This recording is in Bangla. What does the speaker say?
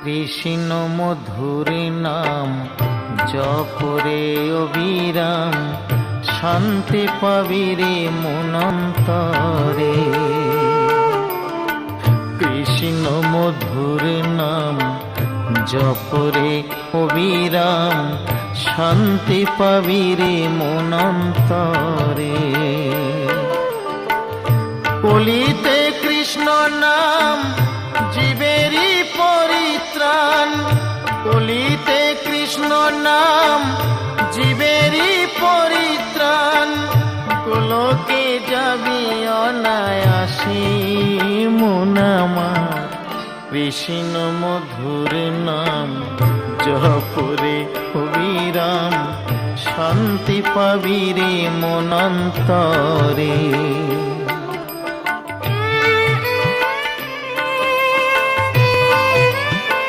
কৃষ্ণ মধুর নাম জপরে অবিরাম, শান্তি পাবিরে মনন্তরে। কৃষ্ণ মধুর নাম জপরে অবিরাম, শান্তি পাবিরে মনন্তরে। কলিতে কৃষ্ণ নাম জীবেরই পরিত্রাণ, কলিতে কৃষ্ণ নাম জীবেরই পরিত্রাণ। গোলকে যাবি অনায়াসে মন আমার, কৃষ্ণ মধুর নাম জপরে অবিরাম, শান্তি পাবিরে মনন্তরে।